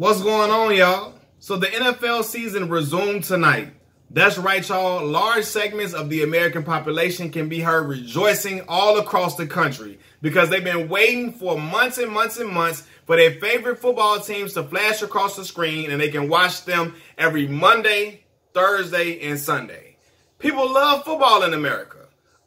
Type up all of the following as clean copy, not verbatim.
What's going on, y'all? So the NFL season resumed tonight. That's right, y'all. Large segments of the American population can be heard rejoicing all across the country because they've been waiting for months and months and months for their favorite football teams to flash across the screen, and they can watch them every Monday, Thursday, and Sunday. People love football in America.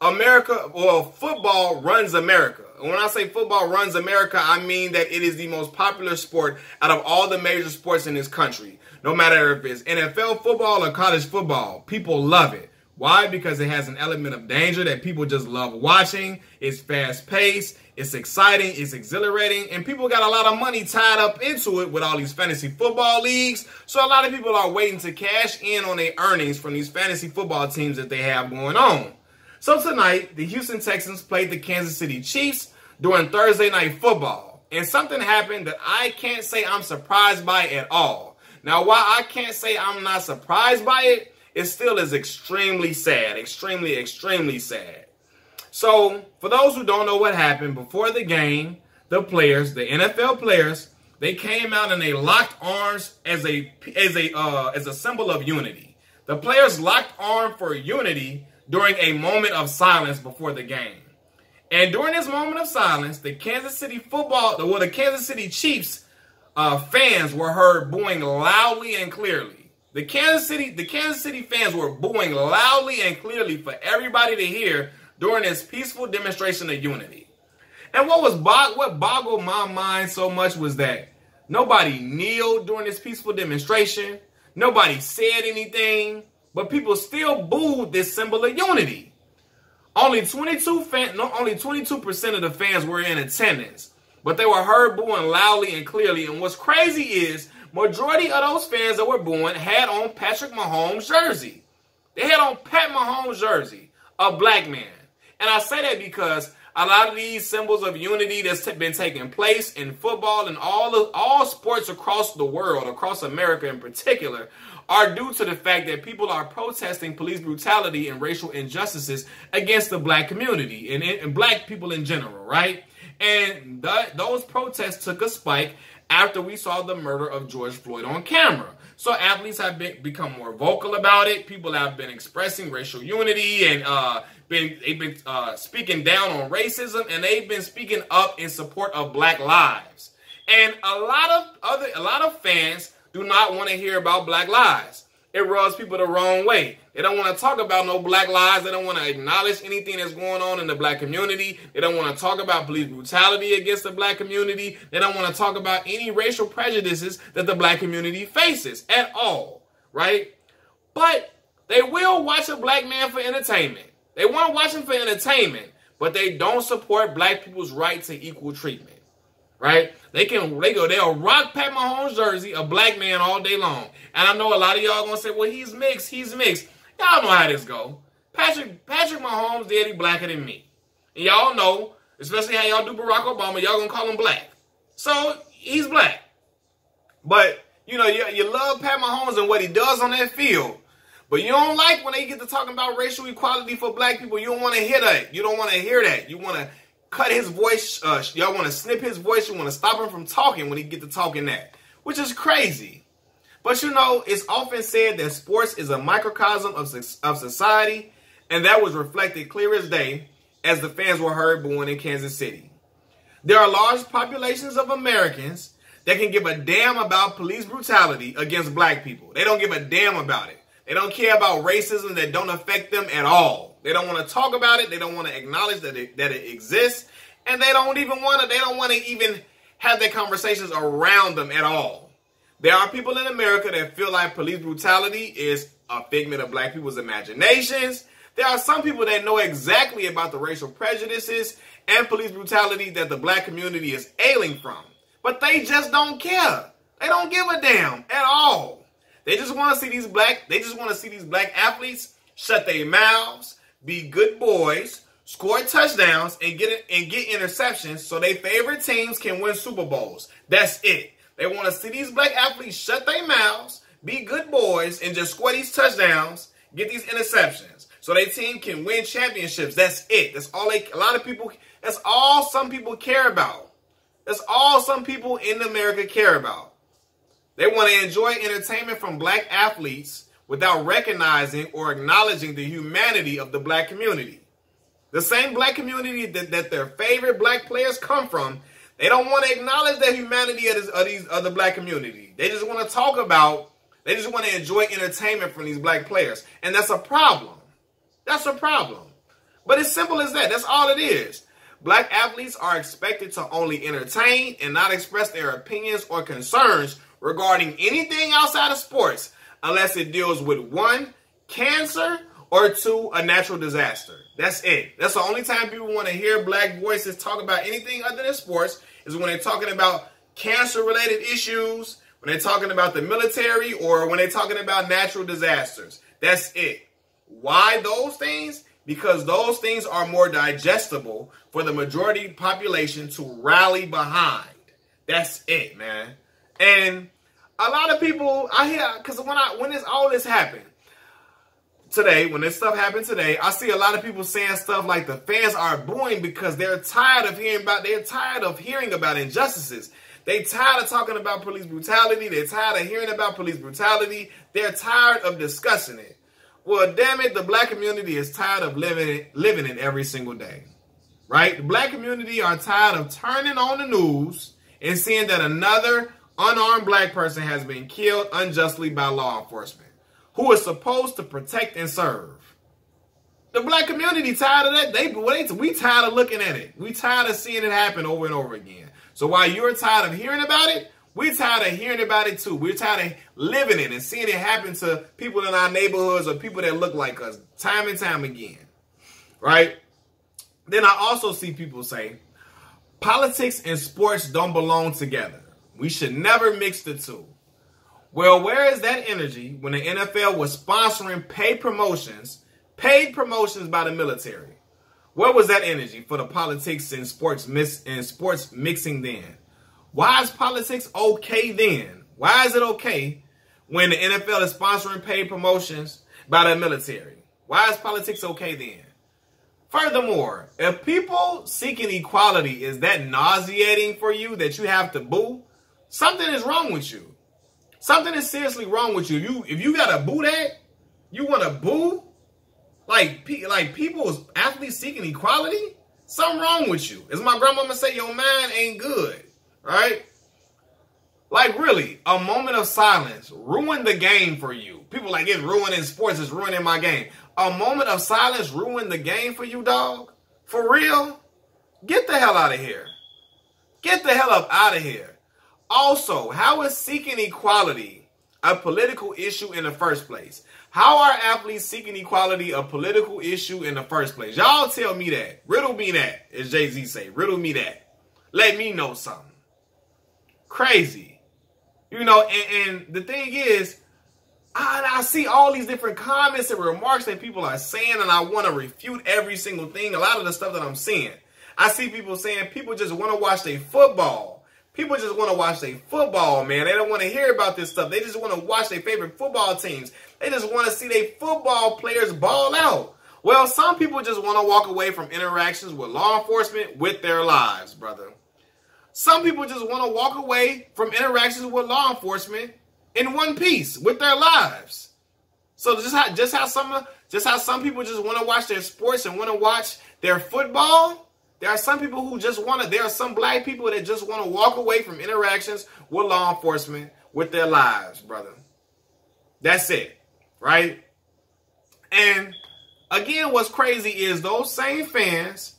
Football runs America. When I say football runs America, I mean that it is the most popular sport out of all the major sports in this country. No matter if it's NFL football or college football, people love it. Why? Because it has an element of danger that people just love watching. It's fast-paced, it's exciting, it's exhilarating, and people got a lot of money tied up into it with all these fantasy football leagues. So a lot of people are waiting to cash in on their earnings from these fantasy football teams that they have going on. So tonight, the Houston Texans played the Kansas City Chiefs during Thursday Night Football. And something happened that I can't say I'm surprised by at all. Now, while I can't say I'm not surprised by it, it still is extremely sad. Extremely sad. So, for those who don't know what happened, before the game, the players, the NFL players, they came out and they locked arms as a symbol of unity. The players locked arms for unity during a moment of silence before the game. And during this moment of silence, the Kansas City Chiefs fans were heard booing loudly and clearly. The Kansas City fans were booing loudly and clearly for everybody to hear during this peaceful demonstration of unity. And what boggled my mind so much was that nobody kneeled during this peaceful demonstration. Nobody said anything. But people still booed this symbol of unity. Only 22% of the fans were in attendance, but they were heard booing loudly and clearly. And what's crazy is, majority of those fans that were booing had on Patrick Mahomes' jersey. They had on Pat Mahomes' jersey, a black man. And I say that because a lot of these symbols of unity that's been taking place in football and all sports across the world, across America in particular, are due to the fact that people are protesting police brutality and racial injustices against the black community and black people in general, right? And those protests took a spike after we saw the murder of George Floyd on camera. So athletes have become more vocal about it. People have been expressing racial unity and they've been speaking down on racism, and they've been speaking up in support of black lives. And a lot of fans do not want to hear about black lives. It rubs people the wrong way. They don't want to talk about no black lives. They don't want to acknowledge anything that's going on in the black community. They don't want to talk about police brutality against the black community. They don't want to talk about any racial prejudices that the black community faces at all, right? But they will watch a black man for entertainment. They want to watch him for entertainment, but they don't support black people's right to equal treatment. Right? They'll rock Pat Mahomes' jersey, a black man, all day long. And I know a lot of y'all gonna say, well, he's mixed. Y'all know how this go. Patrick Mahomes, daddy blacker than me. And y'all know, especially how y'all do Barack Obama, y'all gonna call him black. So he's black. But you know, you love Pat Mahomes and what he does on that field. But you don't like when they get to talking about racial equality for black people. You don't want to hear that. You don't want to hear that. You want to cut his voice. Y'all want to snip his voice. You want to stop him from talking when he get to talking that, which is crazy. But you know, it's often said that sports is a microcosm of society, and that was reflected clear as day as the fans were heard booing in Kansas City. There are large populations of Americans that can give a damn about police brutality against black people. They don't give a damn about it. They don't care about racism that don't affect them at all. They don't want to talk about it. They don't want to acknowledge that it exists. And they don't want to even have their conversations around them at all. There are people in America that feel like police brutality is a figment of black people's imaginations. There are some people that know exactly about the racial prejudices and police brutality that the black community is ailing from. But they just don't care. They don't give a damn at all. They just want to see these black athletes shut their mouths, be good boys, score touchdowns, and get interceptions so their favorite teams can win Super Bowls. That's it. They want to see these black athletes shut their mouths, be good boys, and just score these touchdowns, get these interceptions so their team can win championships. That's it. That's all that's all some people care about. That's all some people in America care about. They want to enjoy entertainment from black athletes without recognizing or acknowledging the humanity of the black community. The same black community that their favorite black players come from, they don't want to acknowledge the humanity of the black community. They just want to talk about, they just want to enjoy entertainment from these black players. And that's a problem. That's a problem. But it's simple as that. That's all it is. Black athletes are expected to only entertain and not express their opinions or concerns regarding anything outside of sports unless it deals with 1, cancer, or 2, a natural disaster. That's it. That's the only time people want to hear black voices talk about anything other than sports is when they're talking about cancer-related issues, when they're talking about the military, or when they're talking about natural disasters. That's it. Why those things? Because those things are more digestible for the majority population to rally behind. That's it, man. And a lot of people, I hear, because when all this happened today, when this stuff happened today, I see a lot of people saying stuff like the fans are booing because they're tired of hearing about injustices. They're tired of talking about police brutality. They're tired of hearing about police brutality. They're tired of discussing it. Well, damn it, the black community is tired of living it every single day, right? The black community are tired of turning on the news and seeing that another unarmed black person has been killed unjustly by law enforcement, who is supposed to protect and serve. The black community tired of that. We tired of looking at it. We tired of seeing it happen over and over again. So while you're tired of hearing about it, we're tired of hearing about it too. We're tired of living it and seeing it happen to people in our neighborhoods or people that look like us time and time again, right? Then I also see people say, politics and sports don't belong together. We should never mix the two. Well, where is that energy when the NFL was sponsoring paid promotions by the military? Where was that energy for the politics and sports mixing then? Why is politics okay then? Why is it okay when the NFL is sponsoring paid promotions by the military? Why is politics okay then? Furthermore, if people seeking equality is that nauseating for you that you have to boo, something is wrong with you. Something is seriously wrong with you. If you got to boo that, you want to boo? Like people, athletes seeking equality? Something wrong with you. As my grandmama say, your mind ain't good. Right? Like really, a moment of silence ruined the game for you. People like it's ruining sports, it's ruining my game. A moment of silence ruined the game for you, dog? For real? Get the hell out of here. Get the hell up out of here. Also, how is seeking equality a political issue in the first place? How are athletes seeking equality a political issue in the first place? Y'all tell me that. Riddle me that, as Jay-Z say. Riddle me that. Let me know something. Crazy. You know, and the thing is, I see all these different comments and remarks that people are saying, and I want to refute every single thing. A lot of the stuff that I'm seeing. I see people saying people just want to watch their football. People just want to watch their football, man. They don't want to hear about this stuff. They just want to watch their favorite football teams. They just want to see their football players ball out. Well, some people just want to walk away from interactions with law enforcement with their lives, brother. Some people just want to walk away from interactions with law enforcement in one piece with their lives. So just how some people just want to watch their sports and want to watch their football, there are some people who just want to, there are some black people that just want to walk away from interactions with law enforcement with their lives, brother. That's it, right? And again, what's crazy is those same fans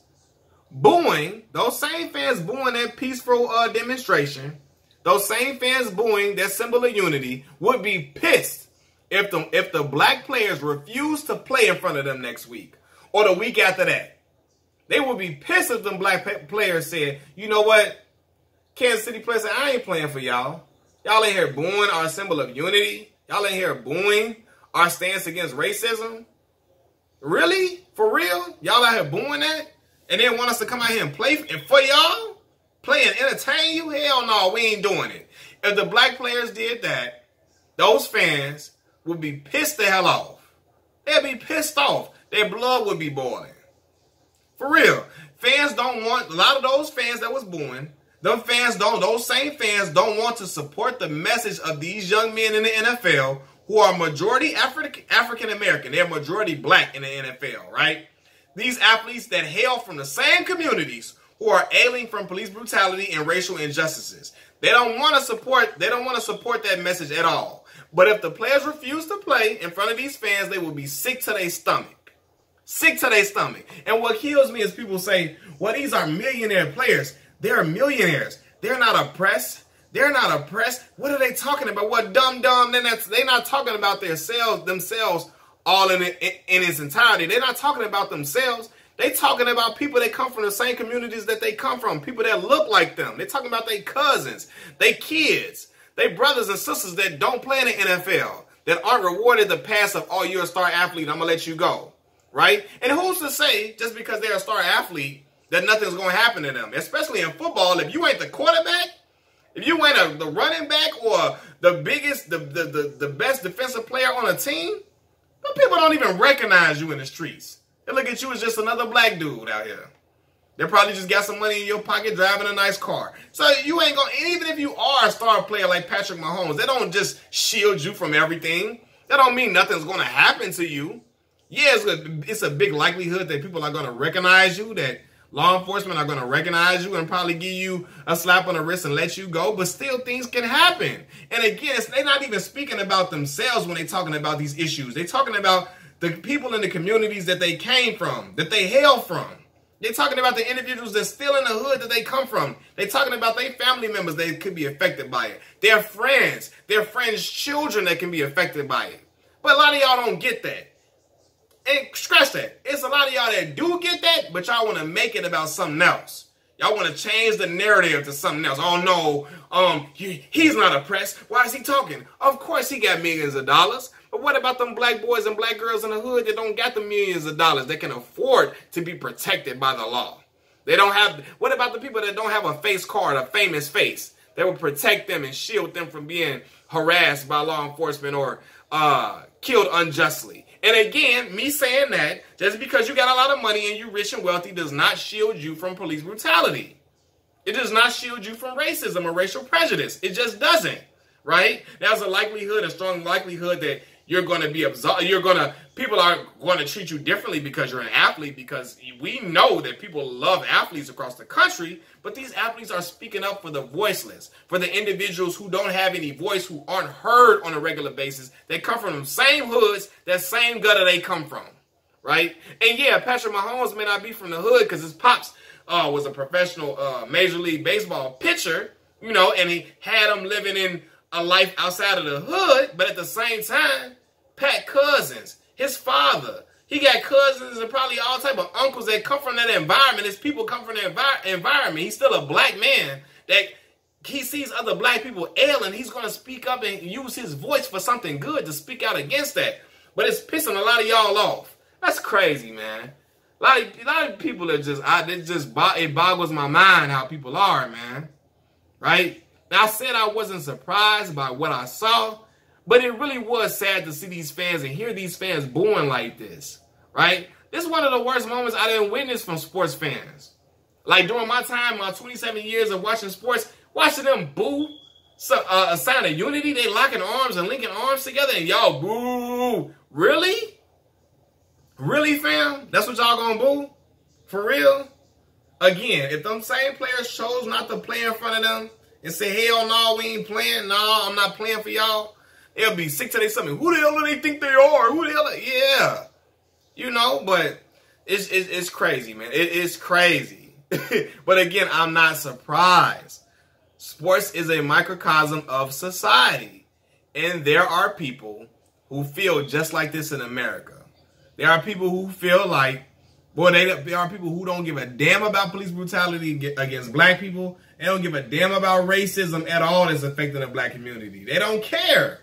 booing that peaceful demonstration, those same fans booing that symbol of unity would be pissed if the black players refuse to play in front of them next week or the week after that. They would be pissed if them black players said, you know what, Kansas City players said, I ain't playing for y'all. Y'all ain't here booing our symbol of unity. Y'all ain't here booing our stance against racism. Really? For real? Y'all out here booing that? And then want us to come out here and play for y'all? Play and entertain you? Hell no, we ain't doing it. If the black players did that, those fans would be pissed the hell off. They'd be pissed off. Their blood would be boiling. For real. Fans don't want, a lot of those fans that was booing Those same fans don't want to support the message of these young men in the NFL who are majority African American. They're majority black in the NFL, right? These athletes that hail from the same communities who are ailing from police brutality and racial injustices. They don't want to support that message at all. But if the players refuse to play in front of these fans, they will be sick to their stomach. Sick to their stomach. And what kills me is people say, well, these are millionaire players. They're millionaires. They're not oppressed. They're not oppressed. What are they talking about? What dumb? They're not talking about themselves all in its entirety. They're not talking about themselves. They're talking about people that come from the same communities that they come from. People that look like them. They're talking about their cousins, their kids, their brothers and sisters that don't play in the NFL, that aren't rewarded the pass of, oh, you're a star athlete, I'm going to let you go. Right? And who's to say, just because they're a star athlete, that nothing's going to happen to them? Especially in football, if you ain't the quarterback, if you ain't the running back or the biggest, the best defensive player on a team, but people don't even recognize you in the streets. They look at you as just another black dude out here. They probably just got some money in your pocket driving a nice car. So you ain't going to, even if you are a star player like Patrick Mahomes, they don't just shield you from everything. That don't mean nothing's going to happen to you. Yeah, it's a big likelihood that people are going to recognize you, that law enforcement are going to recognize you and probably give you a slap on the wrist and let you go. But still, things can happen. And again, they're not even speaking about themselves when they're talking about these issues. They're talking about the people in the communities that they came from, that they hail from. They're talking about the individuals that's still in the hood that they come from. They're talking about their family members that could be affected by it. Their friends' children that can be affected by it. But a lot of y'all don't get that. And scratch that. It's a lot of y'all that do get that, but y'all want to make it about something else. Y'all want to change the narrative to something else. Oh, no, he's not oppressed. Why is he talking? Of course he got millions of dollars. But what about them black boys and black girls in the hood that don't got the millions of dollars that can afford to be protected by the law? They don't have. What about the people that don't have a face card, a famous face, that will protect them and shield them from being harassed by law enforcement or killed unjustly? And again, me saying that, just because you got a lot of money and you rich and wealthy does not shield you from police brutality. It does not shield you from racism or racial prejudice. It just doesn't, right? There's a strong likelihood that you're going to be people are going to treat you differently because you're an athlete, because we know that people love athletes across the country, but these athletes are speaking up for the voiceless, for the individuals who don't have any voice, who aren't heard on a regular basis. They come from the same hoods, that same gutter they come from, right? And yeah, Patrick Mahomes may not be from the hood because his pops was a professional Major League Baseball pitcher, and he had him living in a life outside of the hood, but at the same time, Pat Cousins, his father, he got cousins and probably all type of uncles that come from that environment. His people come from that environment. He's still a black man that he sees other black people ailing. He's going to speak up and use his voice for something good to speak out against that. But it's pissing a lot of y'all off. That's crazy, man. A lot of people are it boggles my mind how people are, man. Right? Now, I said I wasn't surprised by what I saw, but it really was sad to see these fans and hear these fans booing like this, right? This is one of the worst moments I didn't witness from sports fans. Like during my time, my 27 years of watching sports, watching them boo a sign of unity, they locking arms and linking arms together, and y'all boo. Really? Really, fam? That's what y'all gonna boo? For real? Again, if them same players chose not to play in front of them, and say, hell no, we ain't playing. No, I'm not playing for y'all. They'll be sick to their stomach. Who the hell do they think they are? Who the hell? Yeah. But it's crazy, man. It is crazy. But again, I'm not surprised. Sports is a microcosm of society. And there are people who feel just like this in America. There are people who feel like, there are people who don't give a damn about police brutality against black people. They don't give a damn about racism at all that's affecting the black community. They don't care.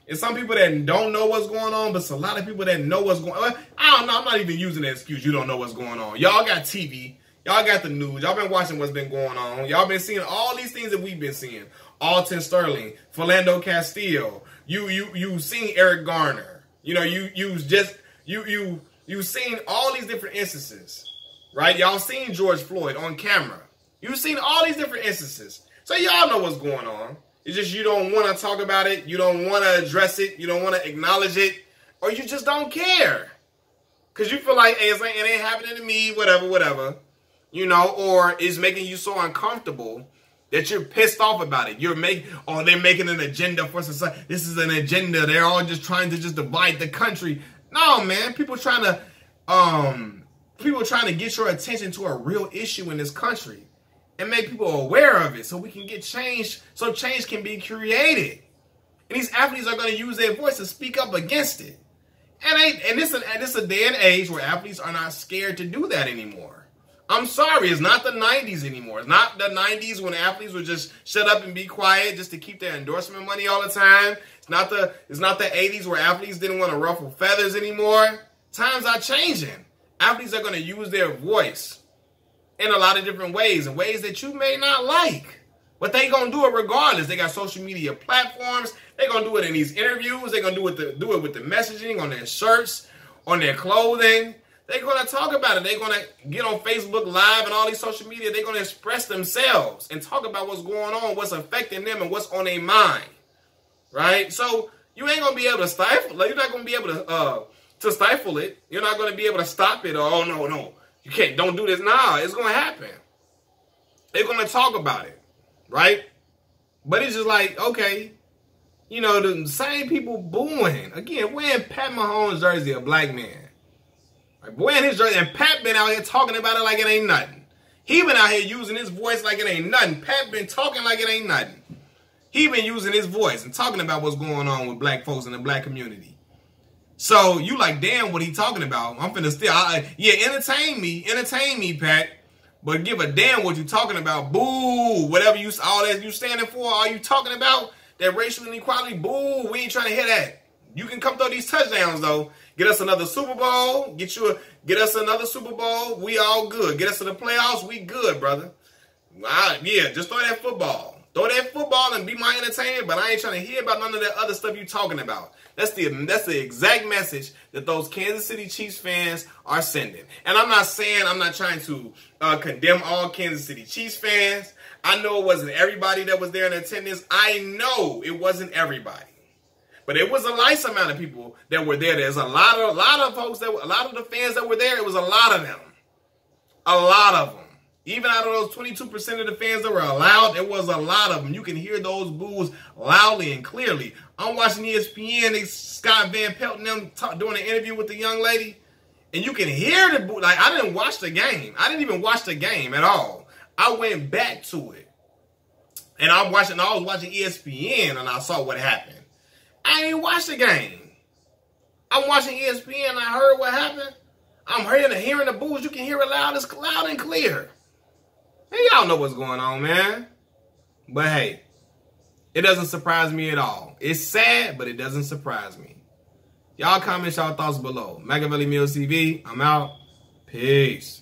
It's some people that don't know what's going on, but it's a lot of people that know what's going on. I don't know. I'm not even using the excuse you don't know what's going on. Y'all got TV. Y'all got the news. Y'all been watching what's been going on. Y'all been seeing all these things that we've been seeing. Alton Sterling, Philando Castillo. You seen Eric Garner. You've seen all these different instances, right? Y'all seen George Floyd on camera. You've seen all these different instances. So y'all know what's going on. It's just you don't want to talk about it. You don't want to address it. You don't want to acknowledge it. Or you just don't care. Because you feel like, hey, it ain't happening to me, whatever. You know, or it's making you so uncomfortable that you're pissed off about it. You're they're making an agenda for society. This is an agenda. They're all just trying to just divide the country. No, man. People trying to get your attention to a real issue in this country and make people aware of it so we can get change, so change can be created. And these athletes are going to use their voice to speak up against it. And this is a day and age where athletes are not scared to do that anymore. I'm sorry, it's not the 90s anymore. It's not the 90s when athletes would just shut up and be quiet just to keep their endorsement money all the time. It's not the 80s where athletes didn't want to ruffle feathers anymore. Times are changing. Athletes are going to use their voice in a lot of different ways, in ways that you may not like. But they going to do it regardless. They got social media platforms. They're going to do it in these interviews. They're going to do it with the messaging on their shirts, on their clothing. They're going to talk about it. They're going to get on Facebook Live and all these social media. They're going to express themselves and talk about what's going on, what's affecting them, and what's on their mind. Right? So you ain't going to be able to stifle it. You're not going to be able to stifle it. You're not going to be able to stop it. Oh, no. You can't. Don't do this. Nah, it's going to happen. They're going to talk about it. Right? But it's just like, okay, you know, the same people booing. Again, wearing Pat Mahomes' jersey, a black man. Like, wearing his jersey, and Pat been out here talking about it like it ain't nothing. He been out here using his voice like it ain't nothing. Pat been talking like it ain't nothing. He been using his voice and talking about what's going on with black folks in the black community. So you like, damn, what he talking about? I'm finna still, entertain me, Pat. But give a damn what you talking about. Boo, whatever all that you standing for, all you talking about, that racial inequality, boo, we ain't trying to hear that. You can come throw these touchdowns though. Get us another Super Bowl. Get us another Super Bowl. We all good. Get us to the playoffs. We good, brother. Just throw that football. Throw that football and be my entertainment, but I ain't trying to hear about none of that other stuff you talking about. That's the exact message that those Kansas City Chiefs fans are sending. And I'm not trying to condemn all Kansas City Chiefs fans. I know it wasn't everybody that was there in attendance. I know it wasn't everybody. But it was a nice amount of people that were there. There's a lot of the fans that were there. It was a lot of them. A lot of them. Even out of those 22% of the fans that were allowed, it was a lot of them. You can hear those boos loudly and clearly. I'm watching ESPN, Scott Van Pelt and them doing an interview with the young lady, and you can hear the boo. Like, I didn't watch the game. I didn't even watch the game at all. I went back to it. And I was watching ESPN, and I saw what happened. I didn't watch the game. I'm watching ESPN, and I heard what happened. I'm hearing the boos. You can hear it loud and clear. Hey, y'all know what's going on, man. But hey, it doesn't surprise me at all. It's sad, but it doesn't surprise me. Y'all comment y'all thoughts below. Machiavelli Mills TV, I'm out. Peace.